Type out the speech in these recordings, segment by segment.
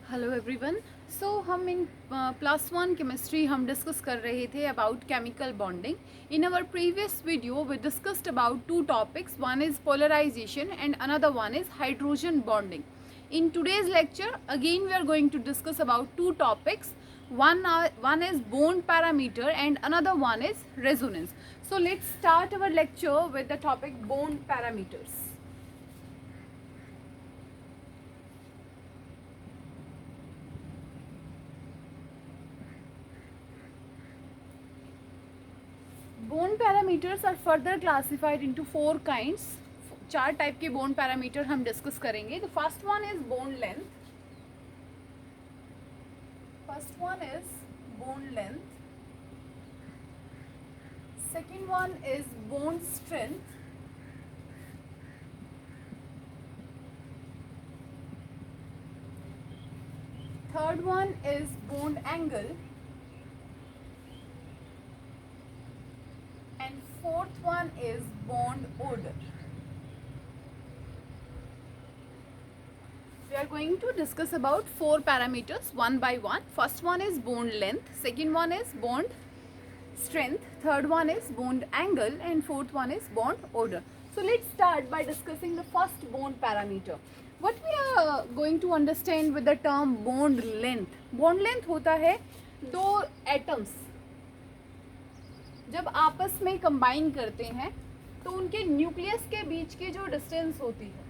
Hello everyone. So हम in plus one chemistry हम discuss कर रहे थे about chemical bonding. In our previous video we discussed about two topics, one is polarization and another one is hydrogen bonding. In today's lecture again we are going to discuss about two topics. One is bond parameter and another one is resonance. So let's start our lecture with the topic bond parameters. Bond parameters are further classified into four kinds. चार type के bond parameter हम discuss करेंगे. The first one is bond length. Second one is bond strength. Third one is bond angle. And fourth one is bond order. We are going to discuss about four parameters one by one. First one is bond length, second one is bond strength, third one is bond angle, and fourth one is bond order. So let's start by discussing the first bond parameter. What we are going to understand with the term bond length. Bond length होता है दो atoms जब आपस में combine करते हैं तो उनके न्यूक्लियस के बीच की जो डिस्टेंस होती है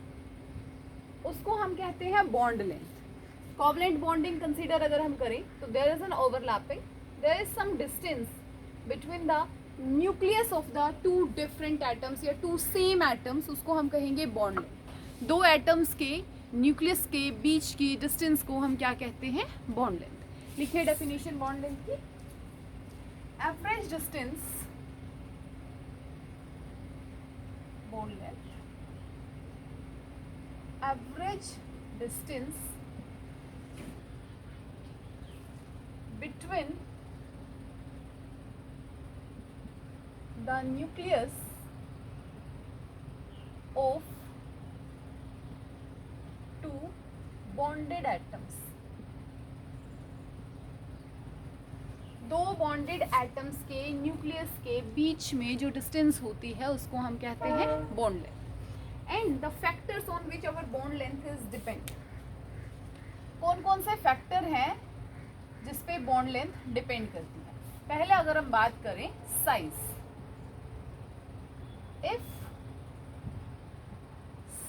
उसको हम कहते हैं bond length. Covalent bonding consider अगर हम करें तो there is an overlapping, there is some distance between the nucleus of the two different atoms या टू सेम एटम्स, उसको हम कहेंगे बॉन्ड लेंथ. दो एटम्स के न्यूक्लियस के बीच की डिस्टेंस को हम क्या कहते हैं? Bond length. लिखिए डेफिनेशन बॉन्ड लेंथ की. Average distance, bond length, average distance between the nucleus of two bonded atoms. दो बॉन्डेड एटम्स के न्यूक्लियस के बीच में जो डिस्टेंस होती है उसको हम कहते हैं bond length. And the factors on which our bond length is depend. कौन कौन से फैक्टर हैं जिस पे बॉन्ड लेंथ डिपेंड करती है? पहले अगर हम बात करें size. If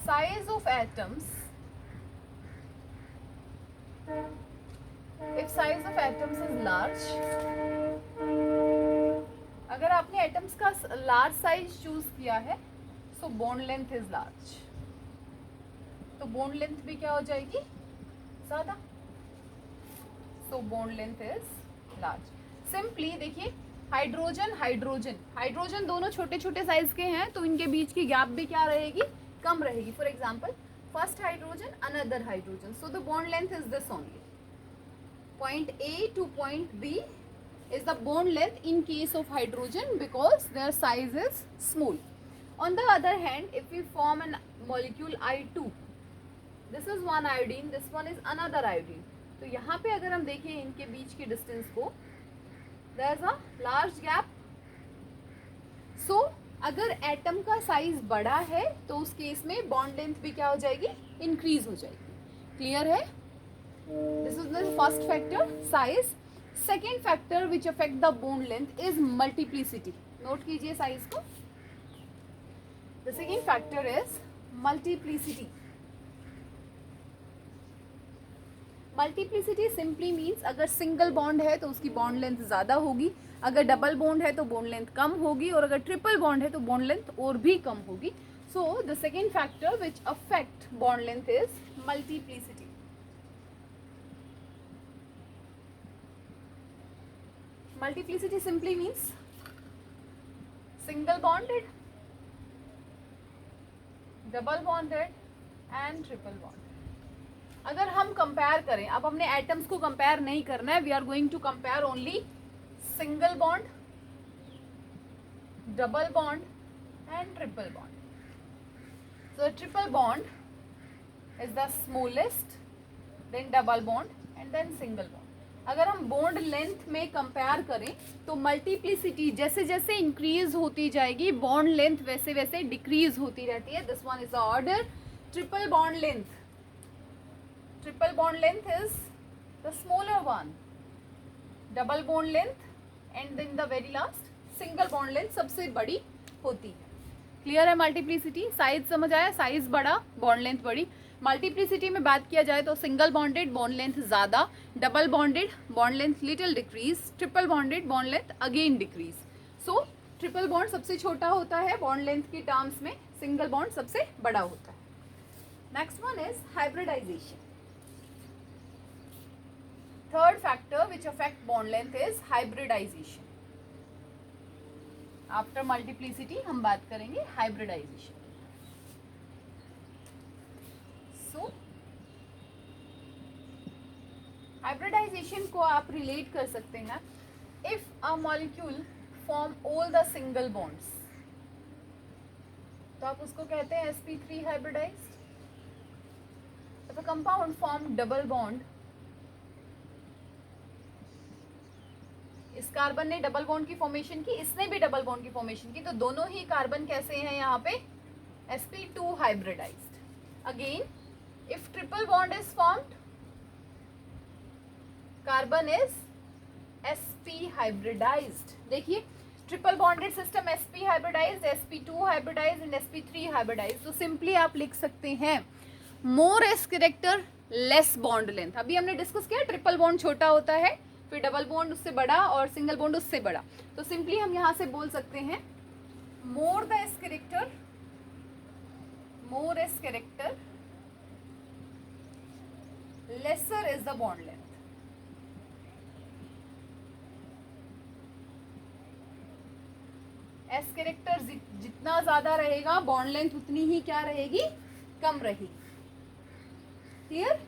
size of atoms If size of atoms is large, अगर आपने एटम्स का लार्ज साइज चूज किया है so bond length is large. तो बॉन्ड लेंथ भी क्या हो जाएगी? ज्यादा. So bond length is large. Simply देखिए, हाइड्रोजन हाइड्रोजन हाइड्रोजन दोनों छोटे छोटे साइज के हैं तो इनके बीच की गैप भी क्या रहेगी? कम रहेगी. For example first hydrogen another hydrogen, so the bond length is this only. Point A to point B is the bond length in case of hydrogen because their size is small. On the other hand, if we form a molecule I2, this is one iodine, this one is another iodine. तो यहाँ पे अगर हम देखें इनके बीच की distance को, there is a large gap. So अगर एटम का साइज बड़ा है तो उस केस में बॉन्ड लेंथ भी क्या हो जाएगी? इंक्रीज हो जाएगी. क्लियर है? This is the first factor, size. Second factor which affect the bond length is multiplicity. Note कीजिए size को. The second factor is multiplicity. Multiplicity simply means अगर सिंगल बॉन्ड है तो उसकी बॉन्ड लेंथ ज़्यादा होगी, अगर डबल बॉन्ड है तो बॉन्ड लेंथ कम होगी, और अगर ट्रिपल बॉन्ड है तो बॉन्ड लेंथ और भी कम होगी. So the second factor which affect bond length is multiplicity. Multiplicity simply means single bonded, double bonded and triple bonded. अगर हम कंपेयर करें, अब हमने एटम्स को कंपेयर नहीं करना है, we are going to compare only single bond, double bond and triple bond. So triple bond is the smallest, then double bond and then single bond. अगर हम बॉन्ड लेंथ में कंपेयर करें तो multiplicity जैसे जैसे इंक्रीज होती जाएगी, bond length वैसे वैसे डिक्रीज होती रहती है। This one is the order triple bond length. Triple bond length is the smaller one, double bond length and then the very last single bond length सबसे बड़ी होती है। क्लियर है मल्टीप्लिसिटी? साइज समझ आया? साइज बड़ा, बॉन्ड लेंथ बड़ी। Multiplicity में बात किया जाए तो सिंगल बॉन्डेड बॉन्ड लेंथ ज़्यादा, double bonded bond length little decrease, triple bonded bond length again decrease. So triple bond सबसे छोटा होता है बॉन्ड लेंथ की टर्म्स में, सिंगल बॉन्ड सबसे बड़ा होता है। Next one is hybridization. Third factor which affect bond length is hybridization. After multiplicity हम बात करेंगे हाइब्रिडाइजेशन। सो हाइब्रिडाइजेशन को आप रिलेट कर सकते हैं, if a molecule form all the single bonds तो आप उसको कहते हैं sp3 hybridized. If a compound form double bond, इस कार्बन ने डबल बॉन्ड की फॉर्मेशन की, इसने भी डबल बॉन्ड की फॉर्मेशन की, तो दोनों ही कार्बन कैसे हैं यहाँ पे? sp2 hybridized. Again if triple bond is formed, carbon is sp hybridized. देखिए triple bonded system sp hybridized, sp2 hybridized and sp3 hybridized. तो सिंपली आप लिख सकते हैं more s character less bond length. अभी हमने डिस्कस किया ट्रिपल बॉन्ड छोटा होता है, फिर डबल बॉन्ड उससे बड़ा और सिंगल बॉन्ड उससे बड़ा। तो सिंपली हम यहां से बोल सकते हैं more the s character, more s character lesser is the bond length. S character जितना ज्यादा रहेगा बॉन्ड लेंथ उतनी ही क्या रहेगी? कम रहेगी। Clear?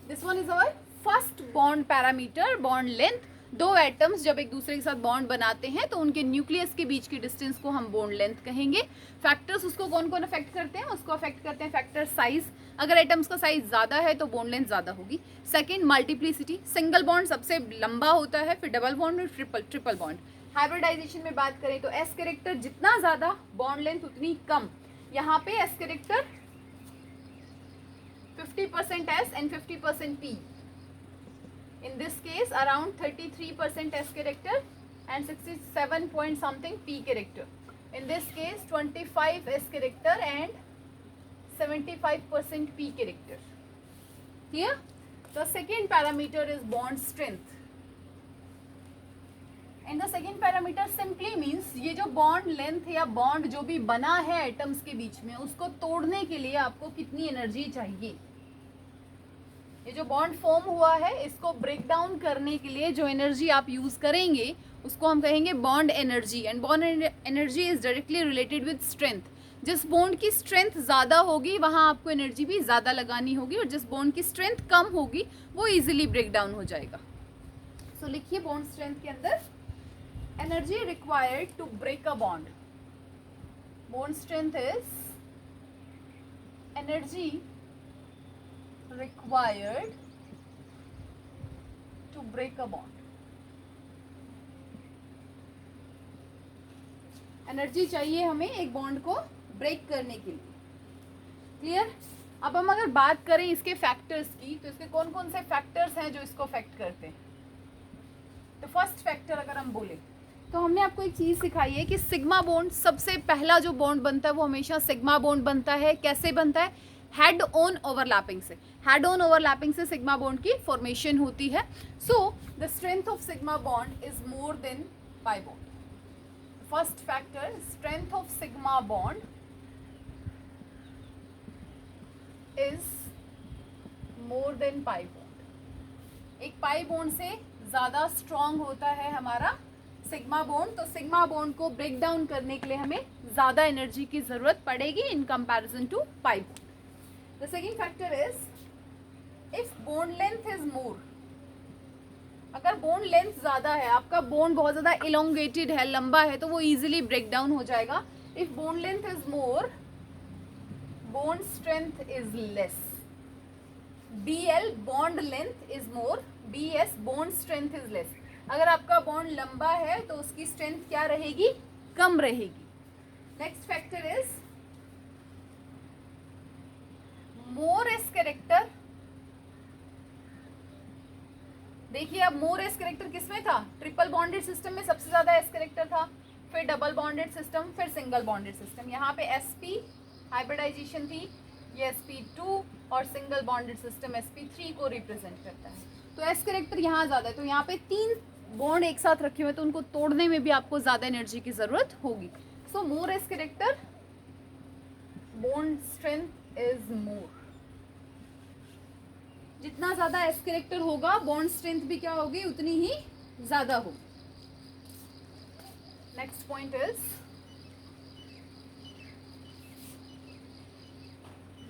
This one is our first bond parameter, bond length. दो एटम्स जब एक दूसरे के साथ बॉन्ड बनाते हैं तो उनके न्यूक्लियस के बीच की डिस्टेंस को हम बॉन्ड लेंथ कहेंगे। फैक्टर्स उसको कौन कौन अफेक्ट करते हैं? उसको अफेक्ट करते हैं फैक्टर साइज। अगर एटम्स का साइज ज्यादा है तो बॉन्ड लेंथ ज्यादा होगी। सेकंड मल्टीप्लिसिटी, सिंगल बॉन्ड सबसे लंबा होता है, फिर डबल बॉन्ड और ट्रिपल बॉन्ड। हाइब्रिडाइजेशन में बात करें तो एस कैरेक्टर जितना ज्यादा बॉन्ड लेंथ उतनी कम। यहाँ पे S character 50% S and 50% P. In this case, around 33% S character and 67 point something P character. In this case, 25 S character and 75% P character. Here, the second parameter is bond strength. And the second parameter simply means ये जो bond length या bond जो भी बना है atoms के बीच में, उसको तोड़ने के लिए आपको कितनी एनर्जी चाहिए। ये जो बॉन्ड फॉर्म हुआ है इसको ब्रेक डाउन करने के लिए जो एनर्जी आप यूज करेंगे उसको हम कहेंगे bond energy. And bond energy is directly related with strength. जिस बॉन्ड की स्ट्रेंथ ज़्यादा होगी वहाँ आपको एनर्जी भी ज़्यादा लगानी होगी, और जिस बॉन्ड की स्ट्रेंथ कम होगी वो इजीली ब्रेक डाउन हो जाएगा। सो लिखिए बॉन्ड स्ट्रेंथ के अंदर energy required to break a bond. Bond strength is energy required to break a bond. Energy चाहिए हमें एक बॉन्ड को ब्रेक करने के लिए। क्लियर? अब हम अगर बात करें इसके फैक्टर्स की तो इसके कौन कौन से फैक्टर्स हैं जो इसको अफेक्ट करते हैं। तो फर्स्ट फैक्टर अगर हम बोले तो हमने आपको एक चीज सिखाई है कि सिग्मा बॉन्ड, सबसे पहला जो बॉन्ड बनता है वो हमेशा सिग्मा बॉन्ड बनता है। कैसे बनता है? हेड ऑन ओवरलैपिंग से। हेड ऑन ओवरलैपिंग से सिग्मा बॉन्ड की फॉर्मेशन होती है। So the strength of sigma bond is more than pi bond. First factor, strength of sigma bond is more than pi bond. एक pi bond से ज्यादा strong होता है हमारा सिग्मा बॉन्ड। तो सिग्मा बॉन्ड को ब्रेक डाउन करने के लिए हमें ज्यादा एनर्जी की जरूरत पड़ेगी इन comparison to pi bond. The second factor is if bond length is more. अगर bond length ज्यादा है, आपका bond बहुत ज्यादा elongated है, लंबा है, तो वो easily break down हो जाएगा। If bond length is more, bond strength is less. Bl bond length is more, Bs bond strength is less. अगर आपका बॉन्ड लंबा है तो उसकी स्ट्रेंथ क्या रहेगी, कम रहेगी। Next factor is more s character. देखिए अब मोर एस कैरेक्टर किसमें था, ट्रिपल बॉन्डेड सिस्टम में सबसे ज्यादा एस कैरेक्टर था, फिर डबल बॉन्डेड सिस्टम, फिर सिंगल बॉन्डेड सिस्टम। यहाँ पे sp हाइब्रिडाइजेशन थी, ये sp2 और सिंगल बॉन्डेड सिस्टम sp3 को रिप्रेजेंट करता है। तो एस कैरेक्टर यहाँ ज्यादा है, तो यहाँ पे 3 बॉन्ड एक साथ रखे हुए तो उनको तोड़ने में भी आपको ज्यादा एनर्जी की जरूरत होगी। So more s character bond strength is more. जितना ज्यादा एस कैरेक्टर होगा बॉन्ड स्ट्रेंथ भी क्या होगी, उतनी ही ज्यादा होगी। Next point is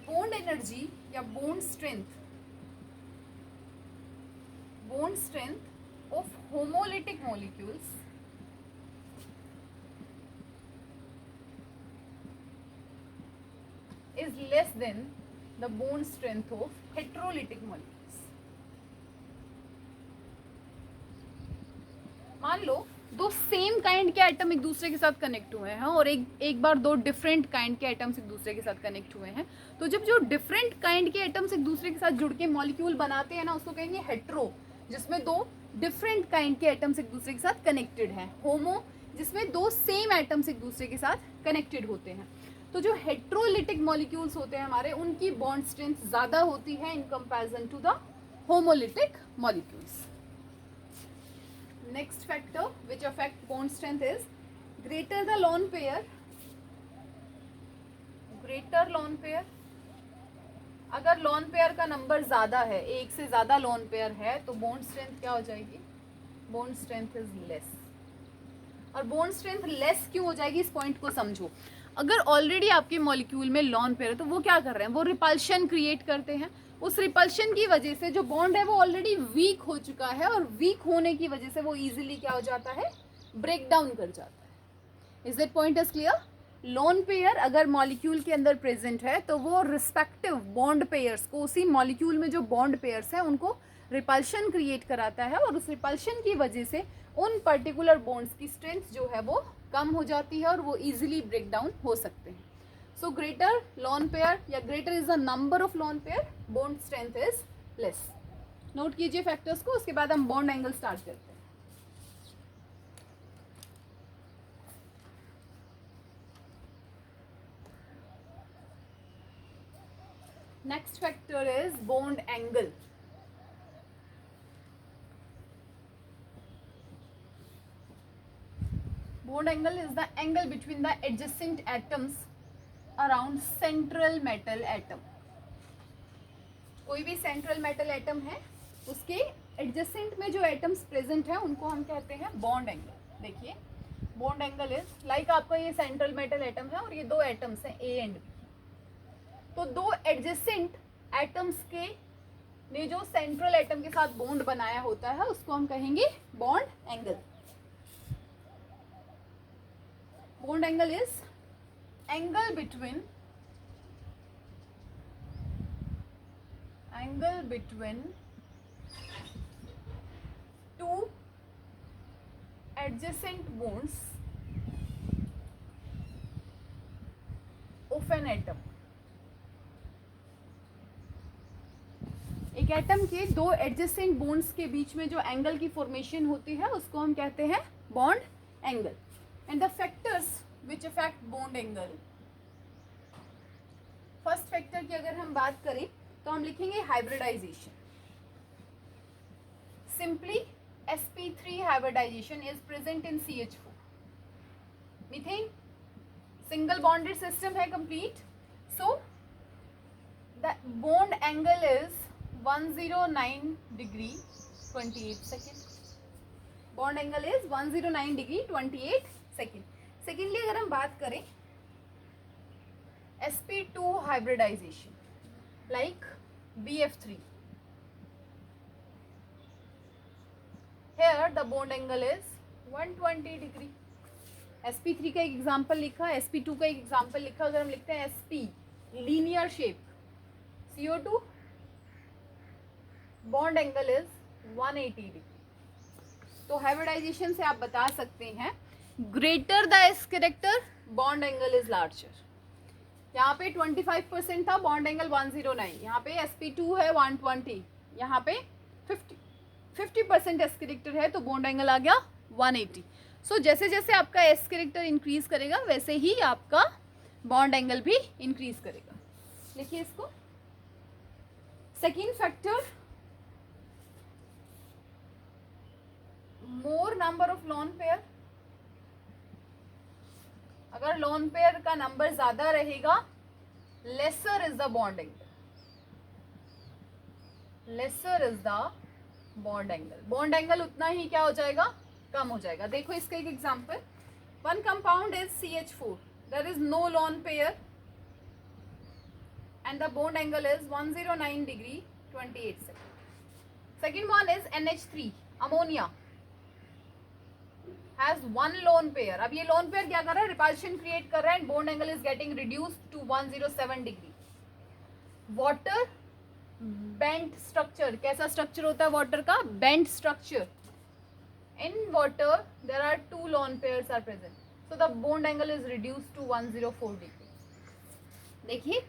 bond energy या bond strength of homolytic molecules is less than the bond strength of heterolytic molecules. मान लो दो सेम काइंड के एटम एक दूसरे के साथ कनेक्ट हुए हैं और एक बार दो डिफरेंट काइंड के एटम्स एक दूसरे के साथ कनेक्ट हुए हैं, तो जब जो डिफरेंट काइंड के एटम्स एक दूसरे के साथ जुड़ के मॉलिक्यूल बनाते हैं ना, उसको कहेंगे हेट्रो, जिसमें दो डिफरेंट काइंड के एटम्स एक दूसरे के साथ कनेक्टेड हैं। होमो, जिसमें दो सेम एटम्स एक दूसरे के साथ कनेक्टेड होते हैं। तो जो हेट्रोलिटिक मॉलिक्यूल्स होते हैं हमारे, उनकी बॉन्ड स्ट्रेंथ ज्यादा होती है in comparison to the homolytic molecules. Next factor which affect bond strength is greater the lone pair. Greater lone pair, अगर लोन पेयर का नंबर ज्यादा है, एक से ज्यादा लोन पेयर है, तो बॉन्ड स्ट्रेंथ क्या हो जाएगी, बॉन्ड स्ट्रेंथ इज लेस। और बॉन्ड स्ट्रेंथ लेस क्यों हो जाएगी, इस पॉइंट को समझो। अगर ऑलरेडी आपके मॉलिक्यूल में लॉन पेयर है तो वो क्या कर रहे हैं, वो रिपल्शन क्रिएट करते हैं। उस रिपल्शन की वजह से जो बॉन्ड है वो ऑलरेडी वीक हो चुका है, और वीक होने की वजह से वो इजीली क्या हो जाता है, ब्रेक डाउन कर जाता है। Is that point is clear. Loan pair अगर मॉलिक्यूल के अंदर प्रेजेंट है तो वो रिस्पेक्टिव बॉन्ड पेयर्स को, उसी मॉलिक्यूल में जो बॉन्ड पेयर्स हैं उनको रिपल्शन क्रिएट कराता है, और उस रिपल्शन की वजह से उन पर्टिकुलर बॉन्ड्स की स्ट्रेंथ जो है वो कम हो जाती है और वो इजीली ब्रेक डाउन हो सकते हैं। सो ग्रेटर लोन पेयर या greater is the number of lone pair, bond strength is less. Note कीजिए फैक्टर्स को, उसके बाद हम बॉन्ड एंगल स्टार्ट करते हैं। Next factor is bond angle. Bond angle is the angle between the adjacent atoms around central metal atom. कोई भी central metal atom है, उसके एडजेसेंट में जो एटम्स प्रेजेंट है उनको हम कहते हैं बॉन्ड एंगल। देखिए बॉन्ड एंगल इज लाइक आपका ये सेंट्रल मेटल एटम है और ये दो एटम्स हैं ए एंड बी। तो दो एडजेसेंट एटम्स के ने जो सेंट्रल एटम के साथ बॉन्ड बनाया होता है उसको हम कहेंगे bond angle. Bond angle is angle between two adjacent bonds of an atom। एक एटम के दो एडजेसेंट बॉन्ड्स के बीच में जो एंगल की फॉर्मेशन होती है उसको हम कहते हैं bond angle. And the factors which affect bond angle, first factor की अगर हम बात करें तो हम लिखेंगे hybridization. Simply sp3 hybridization is present in CH4। Methane single bonded system है complete, so the bond angle is 109 degree 28 second. Bond angle is 109 degree 28 second. Secondly अगर हम बात करें sp2 hybridization like BF3, here the bond angle is 120 degree. sp3 का एक example लिखा, sp2 का एक एग्जाम्पल लिखा। अगर हम लिखते हैं sp linear shape, CO2 bond angle is 180 degree. तो हाइब्रिडाइजेशन से आप बता सकते हैं greater the s character bond angle is larger. यहाँ पे 25% था, बॉन्ड एंगल 109, यहाँ पे sp2 है 120, यहाँ पे 50% एस कैरेक्टर है तो बॉन्ड एंगल आ गया 180। सो जैसे जैसे आपका एस कैरेक्टर इंक्रीज करेगा वैसे ही आपका बॉन्ड एंगल भी इंक्रीज करेगा। लिखिए इसको। Second factor, more number of lone pair. अगर लोन पेयर का नंबर ज्यादा रहेगा lesser is the bond angle, lesser is the bond angle. Bond angle उतना ही क्या हो जाएगा, कम हो जाएगा। देखो इसका एक example, one compound is CH4, there is no lone pair and the bond angle is 109 degree 28 second. Second one is NH3, ammonia has one lone pair. अब ये lone pair क्या कर रहा है, repulsion create कर रहा है and bond angle is getting reduced to 107 degree. Water bent structure, कैसा structure होता है water का, bent structure. In water there are two lone pairs are present, so the bond angle is reduced to 104 degree. देखिए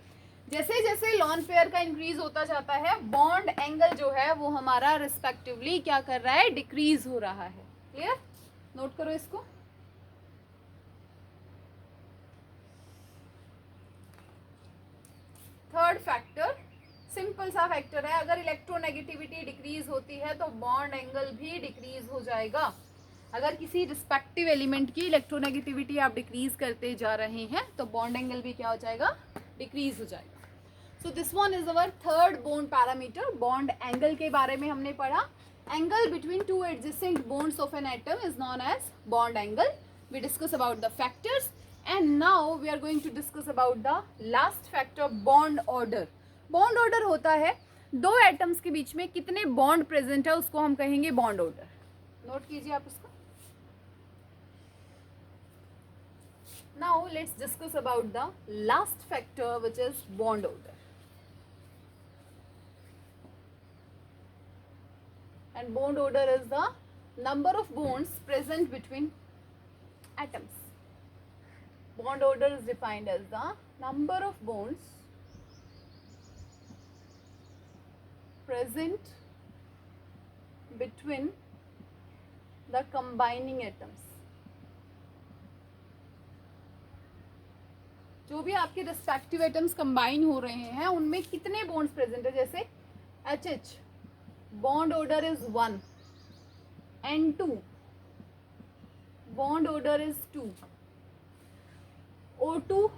जैसे जैसे lone pair का increase होता जाता है बॉन्ड एंगल जो है वो हमारा रिस्पेक्टिवली क्या कर रहा है, डिक्रीज हो रहा है। क्लियर, नोट करो इसको। थर्ड फैक्टर सिंपल सा फैक्टर है, अगर इलेक्ट्रोनेगेटिविटी डिक्रीज होती है तो बॉन्ड एंगल भी डिक्रीज हो जाएगा। अगर किसी रिस्पेक्टिव एलिमेंट की इलेक्ट्रोनेगेटिविटी आप डिक्रीज करते जा रहे हैं तो बॉन्ड एंगल भी क्या हो जाएगा, डिक्रीज हो जाएगा। So this one is our third bond parameter. Bond angle के बारे में हमने पढ़ा। Angle between two adjacent bonds of an atom is known as bond angle. We discuss about the factors and now we are going to discuss about the last factor, bond order. Bond order होता है दो atoms के बीच में कितने bond present है उसको हम कहेंगे बॉन्ड ऑर्डर। नोट कीजिए आप इसको। Now let's discuss about the last factor which is bond order. And bond order is the number of bonds present between atoms. Bond order is defined as the number of bonds present between the combining atoms. जो भी आपके respective atoms combine हो रहे हैं उनमें कितने bonds present है। जैसे HH bond order is 1, N2 bond order is 2, O2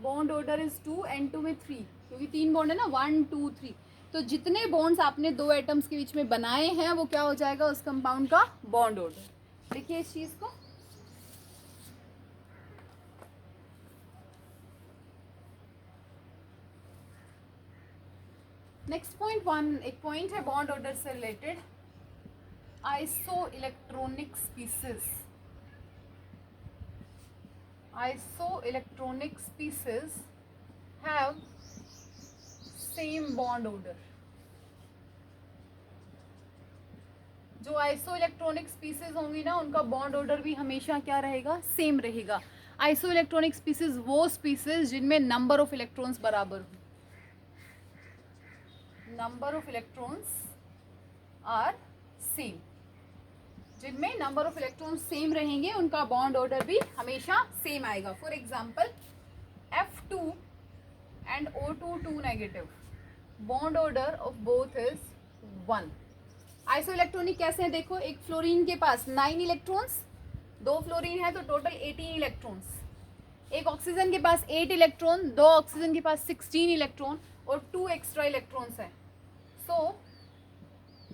bond order is 2, N2 में 3, क्योंकि 3 बॉन्ड है ना, 1 2 3। तो जितने बॉन्ड्स आपने दो एटम्स के बीच में बनाए हैं वो क्या हो जाएगा, उस कंपाउंड का बॉन्ड ऑर्डर। देखिए इस चीज को। नेक्स्ट पॉइंट एक पॉइंट है बॉन्ड ऑर्डर से related, iso electronic species. Iso electronic species have same bond order. जो आइसो इलेक्ट्रॉनिक स्पीसीज होंगी ना उनका बॉन्ड ऑर्डर भी हमेशा क्या रहेगा, सेम रहेगा। आइसो इलेक्ट्रॉनिक स्पीसीज वो स्पीसीज जिनमें नंबर ऑफ इलेक्ट्रॉन्स बराबर हो। Number of electrons are same, जिनमें नंबर ऑफ इलेक्ट्रॉन्स सेम रहेंगे उनका बॉन्ड ऑर्डर भी हमेशा सेम आएगा। For example F2 and O2 2 negative, bond order of both is 1। Isoelectronic कैसे हैं, देखो एक फ्लोरीन के पास 9 इलेक्ट्रॉन्स, दो फ्लोरीन है तो टोटल 18 इलेक्ट्रॉन्स। एक ऑक्सीजन के पास 8 इलेक्ट्रॉन, दो ऑक्सीजन के पास 16 इलेक्ट्रॉन और 2 एक्स्ट्रा इलेक्ट्रॉन्स हैं। So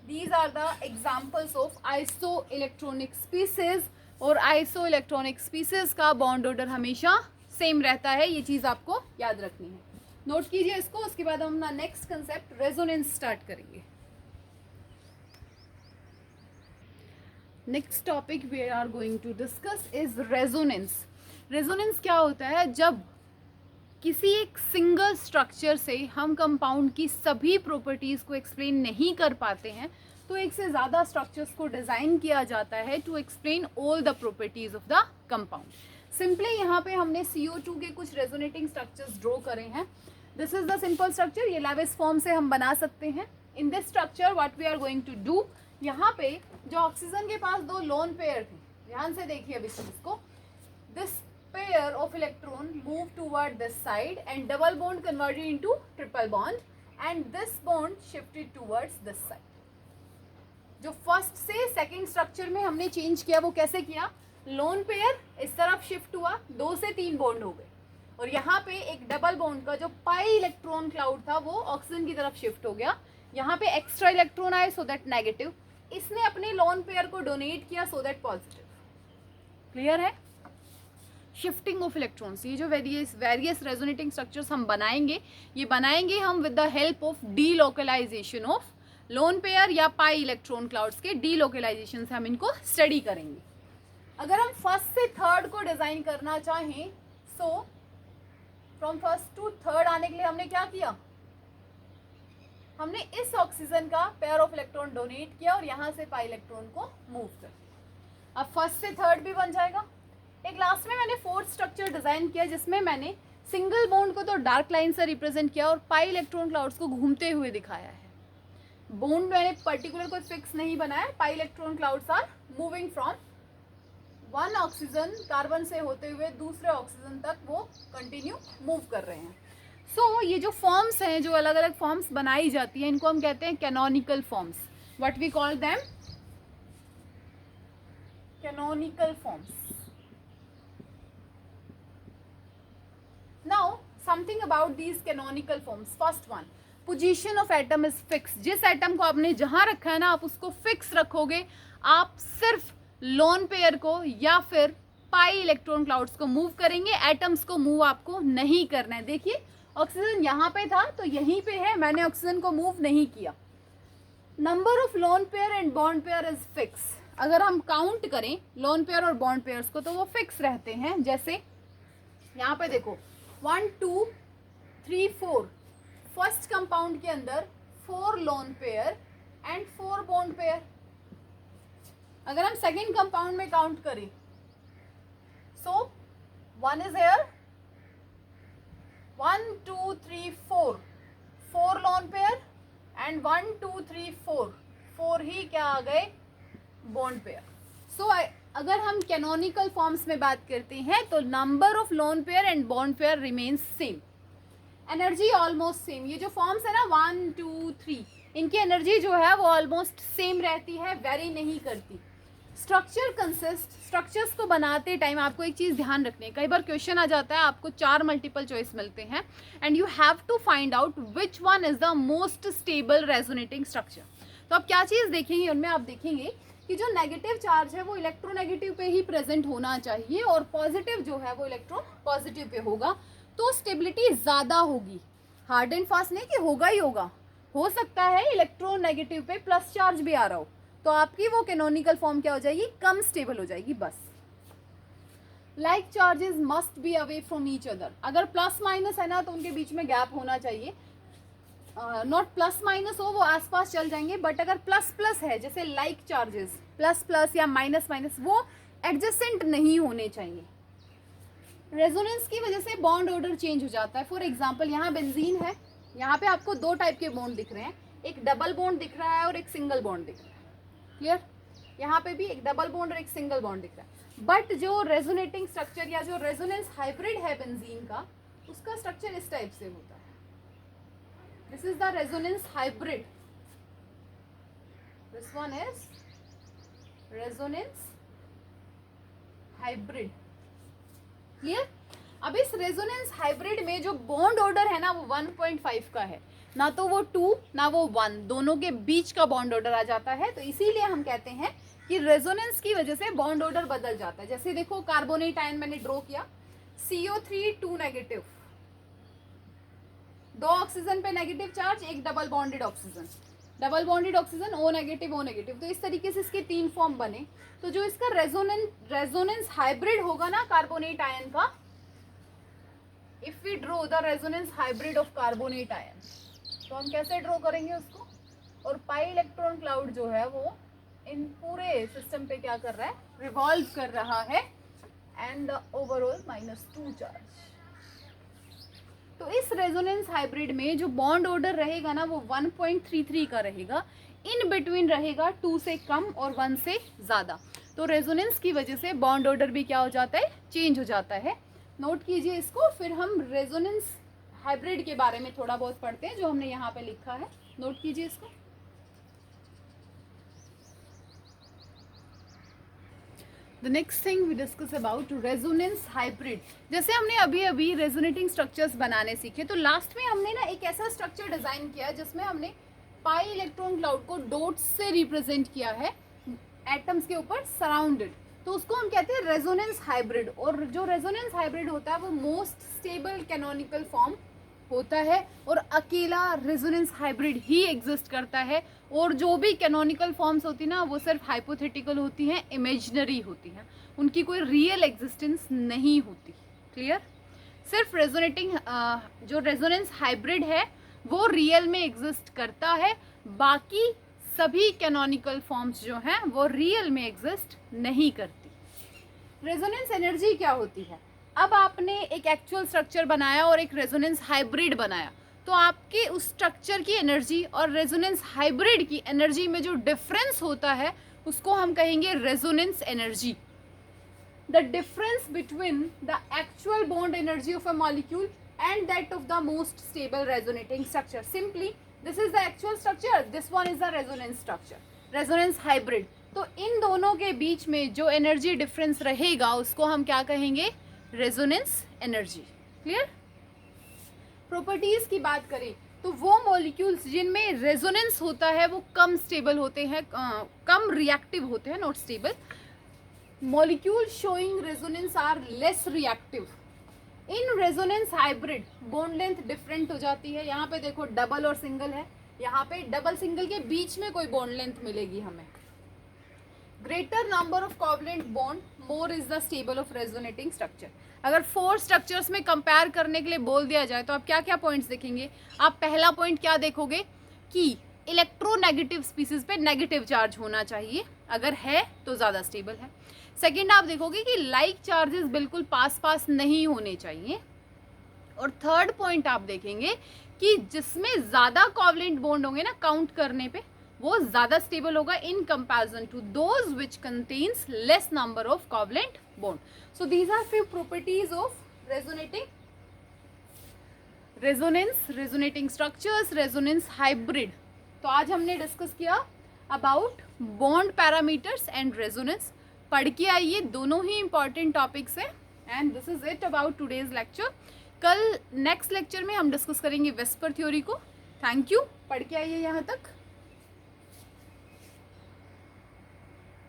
these are the examples of isoelectronic species, और isoelectronic species का बॉन्ड ऑर्डर हमेशा सेम रहता है। ये चीज आपको याद रखनी है, नोट कीजिए इसको। उसके बाद हम अपना नेक्स्ट कंसेप्ट रेजोनेंस स्टार्ट करेंगे। Next topic we are going to discuss is resonance. Resonance क्या होता है, जब किसी एक सिंगल स्ट्रक्चर से हम कंपाउंड की सभी प्रॉपर्टीज़ को एक्सप्लेन नहीं कर पाते हैं, तो एक से ज़्यादा स्ट्रक्चर्स को डिज़ाइन किया जाता है to explain all the properties of the compound. Simply यहाँ पे हमने CO2 के कुछ रेजोनेटिंग स्ट्रक्चर्स ड्रॉ करे हैं। This is the simple structure, ये लेविस फॉर्म से हम बना सकते हैं। In this structure what we are going to do, यहाँ पे जो ऑक्सीजन के पास दो लोन पेयर थे, ध्यान से देखिए अभी इसको, this pair of electron move toward this side and double bond converted into triple bond and this bond shifted towards this side. जो फर्स्ट से सेकंड स्ट्रक्चर में हमने चेंज किया वो कैसे किया, लोन पेयर इस तरफ शिफ्ट हुआ, 2 से 3 बॉन्ड हो गए, और यहाँ पे एक डबल बॉन्ड का जो पाई इलेक्ट्रॉन क्लाउड था वो ऑक्सीजन की तरफ शिफ्ट हो गया। यहाँ पे एक्स्ट्रा इलेक्ट्रॉन आए सो दैट नेगेटिव, इसने अपने लोन पेयर को डोनेट किया सो दैट पॉजिटिव। क्लियर है? शिफ्टिंग ऑफ इलेक्ट्रॉन्स, ये जो वेरियस रेजोनेटिंग स्ट्रक्चर्स हम बनाएंगे, ये बनाएंगे हम with the help of delocalization of lone pair या पाई इलेक्ट्रॉन क्लाउड्स के डीलोकलाइजेशन से हम इनको स्टडी करेंगे। अगर हम फर्स्ट से थर्ड को डिजाइन करना चाहें, so from first to third आने के लिए हमने क्या किया, हमने इस ऑक्सीजन का पेयर ऑफ इलेक्ट्रॉन डोनेट किया और यहाँ से पाई इलेक्ट्रॉन को मूव कर दिया। अब फर्स्ट से थर्ड भी बन जाएगा। एक लास्ट में मैंने फोर्थ स्ट्रक्चर डिजाइन किया जिसमें मैंने सिंगल बॉन्ड को तो डार्क लाइन से रिप्रेजेंट किया और पाई इलेक्ट्रॉन क्लाउड्स को घूमते हुए दिखाया है। बॉन्ड मैंने पर्टिकुलर कोई फिक्स नहीं बनाया, pi electron clouds are moving from one oxygen carbon से होते हुए दूसरे ऑक्सीजन तक वो कंटिन्यू मूव कर रहे हैं। सो ये जो फॉर्म्स हैं, जो अलग अलग फॉर्म्स बनाई जाती हैं, इनको हम कहते हैं canonical forms. What we call them, canonical forms. Now something about these canonical forms. First one, position of atom is fixed. जिस एटम को आपने जहां रखा है ना, आप उसको फिक्स रखोगे। आप सिर्फ लोन पेयर को या फिर पाई इलेक्ट्रॉन क्लाउड्स को मूव करेंगे, एटम्स को मूव आपको नहीं करना है। देखिए ऑक्सीजन यहाँ पे था तो यहीं पे है, मैंने ऑक्सीजन को मूव नहीं किया। Number of lone pair and bond pair is fix. अगर हम काउंट करें लोन पेयर और बॉन्ड पेयर्स को तो वो फिक्स रहते हैं। जैसे यहाँ पे देखो 1 2 3 4, फर्स्ट कंपाउंड के अंदर 4 lone pair and 4 bond pair. अगर हम सेकेंड कंपाउंड में काउंट करें, सो 1 is here, 1 2 3 4 lone pair and 1 2 3 4 ही क्या आ गए, बॉन्ड पेयर। सो अगर हम कैनोनिकल फॉर्म्स में बात करते हैं तो number of lone pair and bond pair remains same, energy almost same. ये जो फॉर्म्स है ना 1 2 3, इनकी एनर्जी जो है वो ऑलमोस्ट सेम रहती है, वेरी नहीं करती। स्ट्रक्चर कंसिस्ट, स्ट्रक्चर्स को बनाते टाइम आपको एक चीज़ ध्यान रखनी है, कई बार क्वेश्चन आ जाता है, आपको 4 मल्टीपल चॉइस मिलते हैं and you have to find out which one is the most stable resonating structure. तो आप क्या चीज़ देखेंगे, उनमें आप देखेंगे कि जो नेगेटिव चार्ज है वो इलेक्ट्रोनेगेटिव पे ही प्रेजेंट होना चाहिए और पॉजिटिव जो है वो इलेक्ट्रॉन पॉजिटिव पे होगा, तो स्टेबिलिटी ज़्यादा होगी। हार्ड एंड फास्ट नहीं कि होगा ही होगा, हो सकता है इलेक्ट्रोनेगेटिव पे प्लस चार्ज भी आ रहा हो, तो आपकी वो कैनोनिकल फॉर्म क्या हो जाएगी, कम स्टेबल हो जाएगी बस। Like charges must be away from each other. अगर प्लस माइनस है ना तो उनके बीच में गैप होना चाहिए, नॉट प्लस माइनस हो वो आसपास चल जाएंगे, बट अगर प्लस प्लस है जैसे लाइक चार्जेस प्लस प्लस या माइनस माइनस, वो एडजेसेंट नहीं होने चाहिए। रेजोनेंस की वजह से बॉन्ड ऑर्डर चेंज हो जाता है। फॉर एग्जांपल यहाँ बेंजीन है, यहाँ पे आपको 2 टाइप के बॉन्ड दिख रहे हैं, एक डबल बॉन्ड दिख रहा है और एक सिंगल बॉन्ड दिख रहा है। क्लियर? यहाँ पे भी एक डबल बॉन्ड और एक सिंगल बॉन्ड दिख रहा है, बट जो रेजोनेटिंग स्ट्रक्चर या जो रेजोनेंस हाइब्रिड है बेंजीन का, उसका स्ट्रक्चर इस टाइप से होता है। This is the resonance hybrid. This one is resonance hybrid. Clear? अब इस resonance hybrid में जो bond order है ना वो 1.5 का है, ना तो वो 2 ना वो 1, दोनों के बीच का bond order आ जाता है। तो इसीलिए हम कहते हैं कि resonance की वजह से bond order बदल जाता है। जैसे देखो कार्बोनेट आयन मैंने ड्रॉ किया, CO3 2 नेगेटिव, 2 ऑक्सीजन पे नेगेटिव चार्ज, एक double bonded oxygen, double bonded oxygen O negative O negative, तो इस तरीके से इसके 3 फॉर्म बने। तो जो इसका रेजोनेंस हाइब्रिड होगा ना कार्बोनेट आयन का, if we draw the resonance hybrid of carbonate ion, तो हम कैसे ड्रॉ करेंगे उसको, और पाई इलेक्ट्रॉन क्लाउड जो है वो इन पूरे सिस्टम पे क्या कर रहा है, रिवॉल्व कर रहा है, एंड द ओवरऑल -2 चार्ज। तो इस रेजोनेंस हाइब्रिड में जो बॉन्ड ऑर्डर रहेगा ना वो 1.33 का रहेगा, इन बिटवीन रहेगा 2 से कम और 1 से ज़्यादा। तो रेजोनेंस की वजह से बॉन्ड ऑर्डर भी क्या हो जाता है, चेंज हो जाता है। नोट कीजिए इसको, फिर हम रेजोनेंस हाइब्रिड के बारे में थोड़ा बहुत पढ़ते हैं जो हमने यहाँ पे लिखा है। नोट कीजिए इसको। The next thing we discuss about resonance hybrid। जैसे हमने अभी अभी रेजोनेटिंग स्ट्रक्चर्स बनाने सीखे, तो लास्ट में हमने ना एक ऐसा स्ट्रक्चर डिजाइन किया जिसमें हमने पाई इलेक्ट्रॉन क्लाउड को डॉट्स से रिप्रेजेंट किया है एटम्स के ऊपर सराउंडेड, तो उसको हम कहते हैं रेजोनेंस हाइब्रिड। और जो रेजोनेंस हाइब्रिड होता है वो मोस्ट स्टेबल कैनोनिकल फॉर्म होता है, और अकेला रेजोनेंस हाइब्रिड ही एग्जिस्ट करता है। और जो भी कैनोनिकल फॉर्म्स होती ना वो सिर्फ हाइपोथेटिकल होती हैं, इमेजिनरी होती हैं, उनकी कोई रियल एग्जिस्टेंस नहीं होती। क्लियर? सिर्फ रेजोनेटिंग जो रेजोनेंस हाइब्रिड है वो रियल में एग्जिस्ट करता है, बाकी सभी कैनोनिकल फॉर्म्स जो हैं वो रियल में एग्जिस्ट नहीं करती। रेजोनेंस एनर्जी क्या होती है? अब आपने एक एक्चुअल स्ट्रक्चर बनाया और एक रेजोनेंस हाइब्रिड बनाया, तो आपके उस स्ट्रक्चर की एनर्जी और रेजोनेंस हाइब्रिड की एनर्जी में जो डिफरेंस होता है उसको हम कहेंगे resonance energy. The difference between the actual bond energy of a molecule and that of the most stable resonating structure. Simply this is the actual structure, this one is the resonance structure, resonance hybrid। तो इन दोनों के बीच में जो energy difference रहेगा उसको हम क्या कहेंगे, रेजोनेंस एनर्जी। क्लियर? प्रॉपर्टीज की बात करें तो वो मॉलिक्यूल्स जिनमें रेजोनेंस होता है वो कम स्टेबल होते हैं, कम रिएक्टिव होते हैं, not stable. Molecule showing resonance are less reactive. In resonance hybrid bond length different हो जाती है। यहाँ पे देखो डबल और सिंगल है, यहाँ पे डबल सिंगल के बीच में कोई बॉन्ड लेंथ मिलेगी हमें। Greater number of covalent bond more is the stable of resonating structure. अगर 4 स्ट्रक्चर्स में कंपेयर करने के लिए बोल दिया जाए तो आप क्या क्या पॉइंट्स देखेंगे? आप पहला पॉइंट क्या देखोगे कि इलेक्ट्रोनेगेटिव स्पीसीज पे नेगेटिव चार्ज होना चाहिए, अगर है तो ज़्यादा स्टेबल है। सेकेंड आप देखोगे कि लाइक चार्जेस बिल्कुल पास पास नहीं होने चाहिए। और थर्ड पॉइंट आप देखेंगे कि जिसमें ज़्यादा कोवलेंट बॉन्ड होंगे ना काउंट करने पे, वो ज़्यादा स्टेबल होगा in comparison to those which contains less number of covalent bond. So these are few properties of resonating structures, resonance hybrid. तो आज हमने डिस्कस किया about bond parameters and resonance. पढ़ के आइए, दोनों ही इंपॉर्टेंट टॉपिक्स हैं। And this is it about today's lecture. कल नेक्स्ट लेक्चर में हम डिस्कस करेंगे वेस्पर थ्योरी को। थैंक यू, पढ़ के आइए यहाँ तक।